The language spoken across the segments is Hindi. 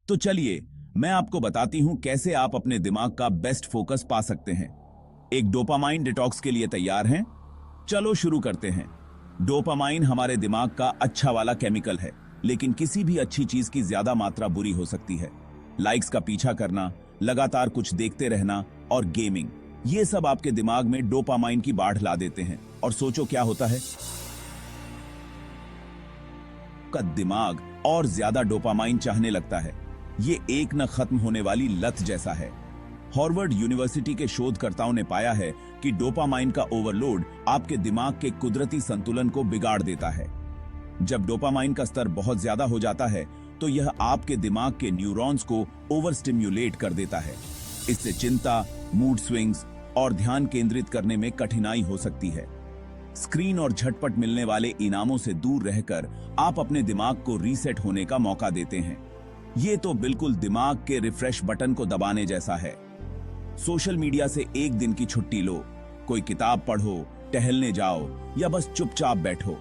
तो चलिए मैं आपको बताती हूं कैसे आप अपने दिमाग का बेस्ट फोकस पा सकते हैं। एक डोपामाइन डिटॉक्स के लिए तैयार हैं? चलो शुरू करते हैं। डोपामाइन हमारे दिमाग का अच्छा वाला केमिकल है, लेकिन किसी भी अच्छी चीज की ज्यादा मात्रा बुरी हो सकती है। लाइक्स का पीछा करना, लगातार कुछ देखते रहना और गेमिंग, ये सब आपके दिमाग में डोपामाइन की बाढ़ ला देते हैं। और सोचो क्या होता है, का दिमाग और ज्यादा डोपामाइन चाहने लगता है। ये एक न खत्म होने वाली लत जैसा है। हार्वर्ड यूनिवर्सिटी के शोधकर्ताओं ने पाया है कि डोपामाइन का ओवरलोड आपके दिमाग के कुदरती संतुलन को बिगाड़ देता है। जब डोपामाइन का स्तर बहुत ज्यादा हो जाता है तो यह आपके दिमाग के न्यूरॉन्स को ओवर स्टिम्युलेट कर देता है। इससे चिंता, मूड स्विंग्स और ध्यान केंद्रित करने में कठिनाई हो सकती है। स्क्रीन और झटपट मिलने वाले इनामों से दूर रहकर आप अपने दिमाग को रीसेट होने का मौका देते हैं। ये तो बिल्कुल दिमाग के रिफ्रेश बटन को दबाने जैसा है। सोशल मीडिया से एक दिन की छुट्टी लो, कोई किताब पढ़ो, टहलने जाओ या बस चुपचाप बैठो।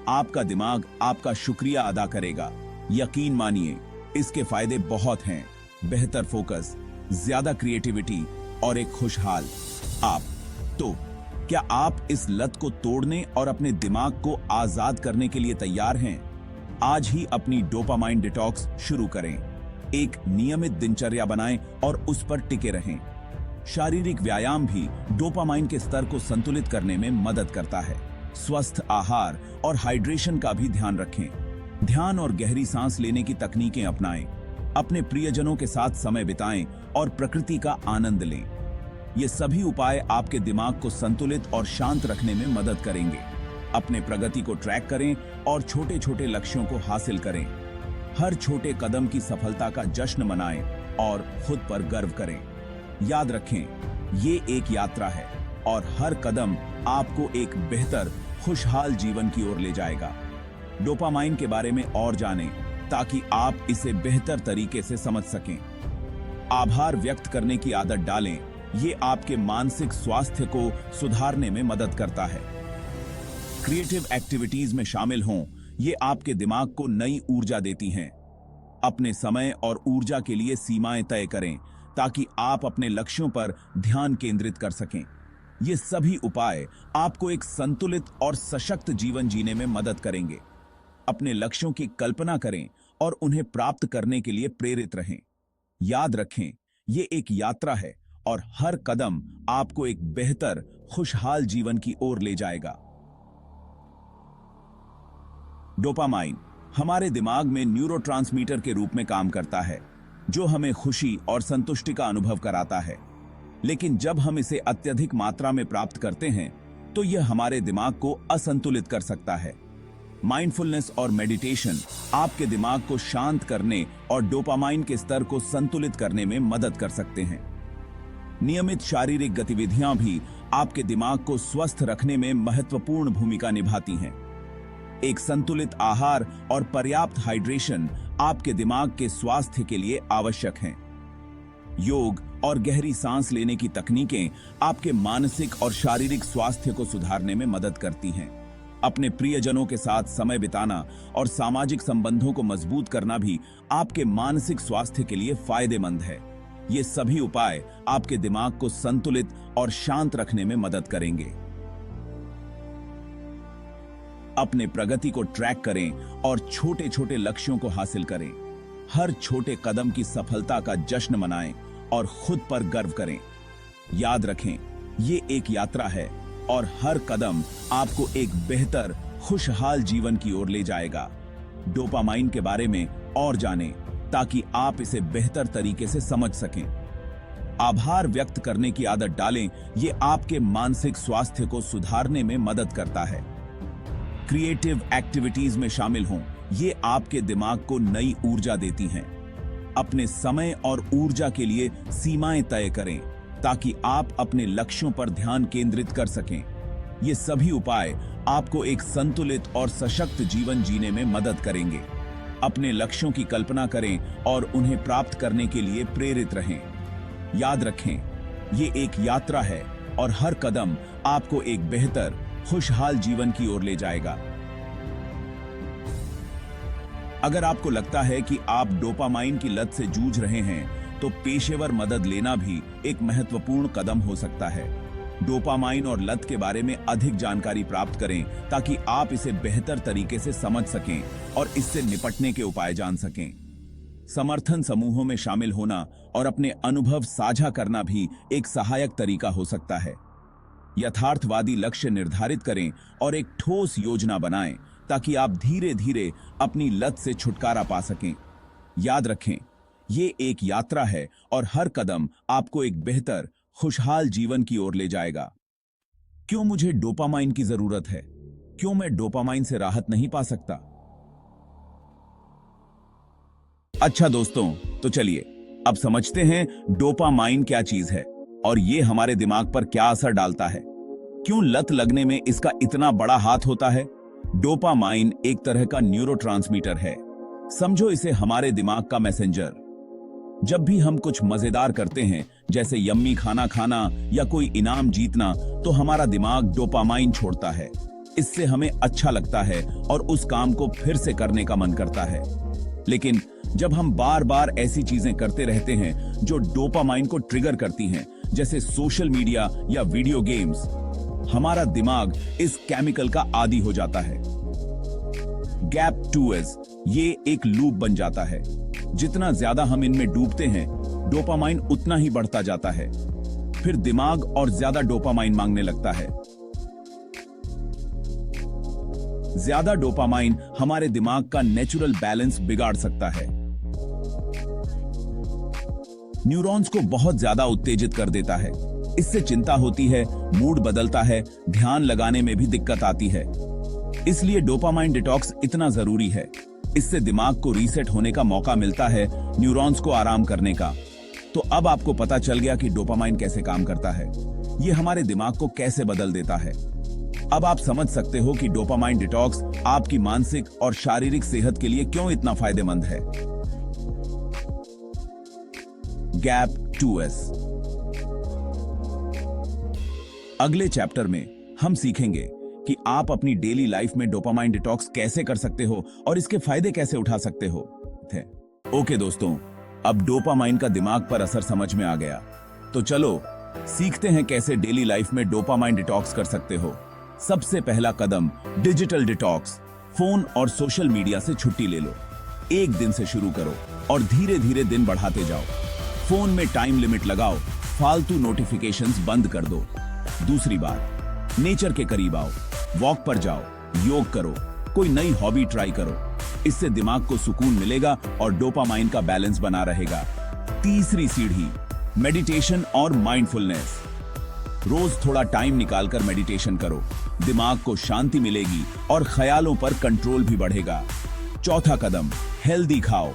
आपका दिमाग आपका शुक्रिया अदा करेगा। यकीन मानिए, इसके फायदे बहुत हैं। बेहतर फोकस, ज्यादा क्रिएटिविटी और एक खुशहाल आप। तो क्या आप इस लत को तोड़ने और अपने दिमाग को आजाद करने के लिए तैयार हैं? आज ही अपनी डोपामाइन डिटॉक्स शुरू करें। एक नियमित दिनचर्या बनाएं और उस पर टिके रहें। शारीरिक व्यायाम भी डोपामाइन के स्तर को संतुलित करने में मदद करता है। स्वस्थ आहार और हाइड्रेशन का भी ध्यान रखें। ध्यान और गहरी सांस लेने की तकनीकें अपनाएं। अपने प्रियजनों के साथ समय बिताएं और प्रकृति का आनंद लें। ये सभी उपाय आपके दिमाग को संतुलित और शांत रखने में मदद करेंगे। अपने प्रगति को ट्रैक करें और छोटे छोटे लक्ष्यों को हासिल करें। हर छोटे कदम की सफलता का जश्न मनाएं और खुद पर गर्व करें। याद रखें, ये एक यात्रा है और हर कदम आपको एक बेहतर, खुशहाल जीवन की ओर ले जाएगा। डोपामाइन के बारे में और जानें ताकि आप इसे बेहतर तरीके से समझ सकें। आभार व्यक्त करने की आदत डालें। ये आपके मानसिक स्वास्थ्य को सुधारने में मदद करता है। क्रिएटिव एक्टिविटीज में शामिल हों। ये आपके दिमाग को नई ऊर्जा देती हैं। अपने समय और ऊर्जा के लिए सीमाएं तय करें ताकि आप अपने लक्ष्यों पर ध्यान केंद्रित कर सकें। ये सभी उपाय आपको एक संतुलित और सशक्त जीवन जीने में मदद करेंगे। अपने लक्ष्यों की कल्पना करें और उन्हें प्राप्त करने के लिए प्रेरित रहें। याद रखें, ये एक यात्रा है और हर कदम आपको एक बेहतर, खुशहाल जीवन की ओर ले जाएगा। डोपामाइन हमारे दिमाग में न्यूरोट्रांसमीटर के रूप में काम करता है, जो हमें खुशी और संतुष्टि का अनुभव कराता है। लेकिन जब हम इसे अत्यधिक मात्रा में प्राप्त करते हैं तो यह हमारे दिमाग को असंतुलित कर सकता है। माइंडफुलनेस और मेडिटेशन आपके दिमाग को शांत करने और डोपामाइन के स्तर को संतुलित करने में मदद कर सकते हैं। नियमित शारीरिक गतिविधियां भी आपके दिमाग को स्वस्थ रखने में महत्वपूर्ण भूमिका निभाती हैं। एक संतुलित आहार और पर्याप्त हाइड्रेशन आपके दिमाग के स्वास्थ्य के लिए आवश्यक हैं। योग और गहरी सांस लेने की तकनीकें आपके मानसिक और शारीरिक स्वास्थ्य को सुधारने में मदद करती हैं। अपने प्रियजनों के साथ समय बिताना और सामाजिक संबंधों को मजबूत करना भी आपके मानसिक स्वास्थ्य के लिए फायदेमंद है। ये सभी उपाय आपके दिमाग को संतुलित और शांत रखने में मदद करेंगे। अपने प्रगति को ट्रैक करें और छोटे छोटे लक्ष्यों को हासिल करें। हर छोटे कदम की सफलता का जश्न मनाएं और खुद पर गर्व करें। याद रखें, ये एक यात्रा है और हर कदम आपको एक बेहतर, खुशहाल जीवन की ओर ले जाएगा। डोपामाइन के बारे में और जानें ताकि आप इसे बेहतर तरीके से समझ सकें। आभार व्यक्त करने की आदत डालें। ये आपके मानसिक स्वास्थ्य को सुधारने में मदद करता है। क्रिएटिव एक्टिविटीज में शामिल हों। ये आपके दिमाग को नई ऊर्जा देती हैं। अपने समय और ऊर्जा के लिए सीमाएं तय करें ताकि आप अपने लक्ष्यों पर ध्यान केंद्रित कर सकें। ये सभी उपाय आपको एक संतुलित और सशक्त जीवन जीने में मदद करेंगे। अपने लक्ष्यों की कल्पना करें और उन्हें प्राप्त करने के लिए प्रेरित रहें। याद रखें, ये एक यात्रा है और हर कदम आपको एक बेहतर, खुशहाल जीवन की ओर ले जाएगा। अगर आपको लगता है कि आप डोपामाइन की लत से जूझ रहे हैं, तो पेशेवर मदद लेना भी एक महत्वपूर्ण कदम हो सकता है। डोपामाइन और लत के बारे में अधिक जानकारी प्राप्त करें ताकि आप इसे बेहतर तरीके से समझ सकें और इससे निपटने के उपाय जान सकें। समर्थन समूहों में शामिल होना और अपने अनुभव साझा करना भी एक सहायक तरीका हो सकता है। यथार्थवादी लक्ष्य निर्धारित करें और एक ठोस योजना बनाएं ताकि आप धीरे धीरे अपनी लत से छुटकारा पा सकें। याद रखें, ये एक यात्रा है और हर कदम आपको एक बेहतर, खुशहाल जीवन की ओर ले जाएगा। क्यों मुझे डोपामाइन की जरूरत है? क्यों मैं डोपामाइन से राहत नहीं पा सकता? अच्छा दोस्तों, तो चलिए अब समझते हैं डोपामाइन क्या चीज है और ये हमारे दिमाग पर क्या असर डालता है। क्यों लत लगने में इसका इतना बड़ा हाथ होता है? डोपामाइन एक तरह का न्यूरोट्रांसमीटर है। समझो इसे हमारे दिमाग का मैसेंजर। जब भी हम कुछ मजेदार करते हैं, जैसे यम्मी खाना खाना या कोई इनाम जीतना, तो हमारा दिमाग डोपामाइन छोड़ता है। इससे हमें अच्छा लगता है और उस काम को फिर से करने का मन करता है। लेकिन जब हम बार बार ऐसी चीजें करते रहते हैं जो डोपामाइन को ट्रिगर करती हैं, जैसे सोशल मीडिया या वीडियो गेम्स, हमारा दिमाग इस केमिकल का आदी हो जाता है। गैप 2S ये एक लूप बन जाता है। जितना ज्यादा हम इनमें डूबते हैं, डोपामाइन उतना ही बढ़ता जाता है। फिर दिमाग और ज्यादा डोपामाइन मांगने लगता है। ज्यादा डोपामाइन हमारे दिमाग का नेचुरल बैलेंस बिगाड़ सकता है। न्यूरॉन्स को बहुत ज्यादा उत्तेजित कर देता है। इससे चिंता होती है, मूड बदलता है, ध्यान लगाने में भी दिक्कत आती है। इसलिए डोपामाइन डिटॉक्स इतना जरूरी है। इससे दिमाग को रीसेट होने का मौका मिलता है, न्यूरॉन्स को आराम करने का। तो अब आपको पता चल गया कि डोपामाइन कैसे काम करता है, ये हमारे दिमाग को कैसे बदल देता है। अब आप समझ सकते हो कि डोपामाइन डिटॉक्स आपकी मानसिक और शारीरिक सेहत के लिए क्यों इतना फायदेमंद है। Gap 2S। अगले चैप्टर में हम सीखेंगे कि आप अपनी डेली लाइफ में डोपामाइन डिटॉक्स कैसे कर सकते हो और इसके फायदे कैसे उठा सकते हो। ओके दोस्तों, अब डोपामाइन का दिमाग पर असर समझ में आ गया, तो चलो सीखते हैं कैसे डेली लाइफ में डोपामाइन डिटॉक्स कर सकते हो। सबसे पहला कदम डिजिटल डिटॉक्स। फोन और सोशल मीडिया से छुट्टी ले लो। एक दिन से शुरू करो और धीरे धीरे दिन बढ़ाते जाओ। फोन में टाइम लिमिट लगाओ, फालतू नोटिफिकेशंस बंद कर दो। दूसरी बात, नेचर के करीब आओ, वॉक पर जाओ, योग करो, कोई नई हॉबी ट्राई करो। इससे दिमाग को सुकून मिलेगा और डोपामाइन का बैलेंस बना रहेगा। तीसरी सीढ़ी, मेडिटेशन और माइंडफुलनेस। रोज थोड़ा टाइम निकालकर मेडिटेशन करो, दिमाग को शांति मिलेगी और ख्यालों पर कंट्रोल भी बढ़ेगा। चौथा कदम, हेल्दी खाओ।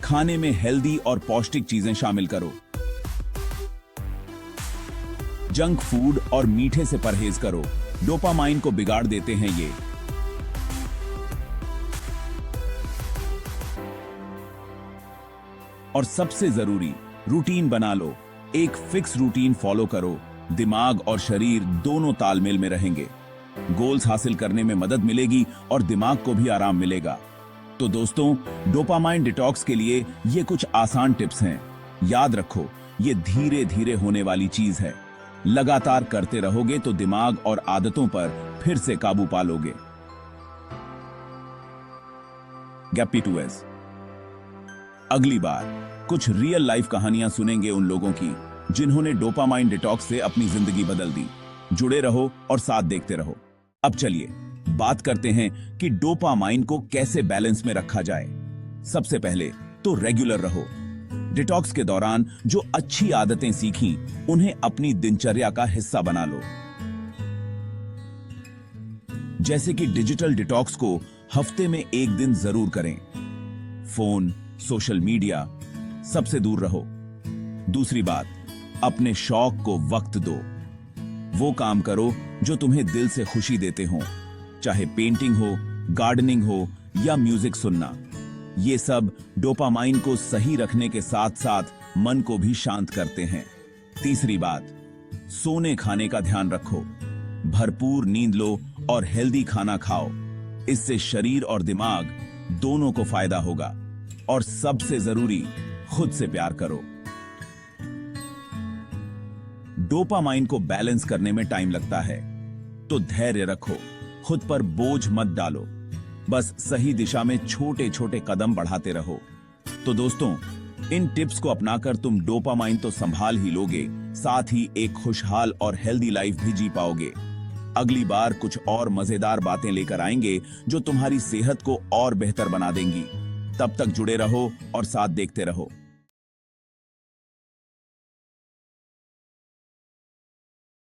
खाने में हेल्दी और पौष्टिक चीजें शामिल करो। जंक फूड और मीठे से परहेज करो, डोपामाइन को बिगाड़ देते हैं ये। और सबसे जरूरी, रूटीन बना लो। एक फिक्स रूटीन फॉलो करो, दिमाग और शरीर दोनों तालमेल में रहेंगे। गोल्स हासिल करने में मदद मिलेगी और दिमाग को भी आराम मिलेगा। तो दोस्तों, डोपामाइन डिटॉक्स के लिए ये कुछ आसान टिप्स हैं। याद रखो, ये धीरे धीरे होने वाली चीज है। लगातार करते रहोगे तो दिमाग और आदतों पर फिर से काबू पा लोगे। Gap 2S। अगली बार कुछ रियल लाइफ कहानियां सुनेंगे उन लोगों की जिन्होंने डोपामाइन डिटॉक्स से अपनी जिंदगी बदल दी। जुड़े रहो और साथ देखते रहो। अब चलिए बात करते हैं कि डोपामाइन को कैसे बैलेंस में रखा जाए। सबसे पहले तो रेगुलर रहो। डिटॉक्स के दौरान जो अच्छी आदतें सीखी, उन्हें अपनी दिनचर्या का हिस्सा बना लो। जैसे कि डिजिटल डिटॉक्स को हफ्ते में एक दिन जरूर करें। फोन, सोशल मीडिया सबसे दूर रहो। दूसरी बात, अपने शौक को वक्त दो। वो काम करो जो तुम्हें दिल से खुशी देते हो, चाहे पेंटिंग हो, गार्डनिंग हो या म्यूजिक सुनना। ये सब डोपामाइन को सही रखने के साथ साथ मन को भी शांत करते हैं। तीसरी बात, सोने खाने का ध्यान रखो। भरपूर नींद लो और हेल्दी खाना खाओ। इससे शरीर और दिमाग दोनों को फायदा होगा। और सबसे जरूरी, खुद से प्यार करो। डोपामाइन को बैलेंस करने में टाइम लगता है, तो धैर्य रखो, खुद पर बोझ मत डालो, बस सही दिशा में छोटे छोटे कदम बढ़ाते रहो। तो दोस्तों, इन टिप्स को अपनाकर तुम डोपामाइन तो संभाल ही लोगे, साथ ही एक खुशहाल और हेल्दी लाइफ भी जी पाओगे। अगली बार कुछ और मजेदार बातें लेकर आएंगे जो तुम्हारी सेहत को और बेहतर बना देंगी। तब तक जुड़े रहो और साथ देखते रहो।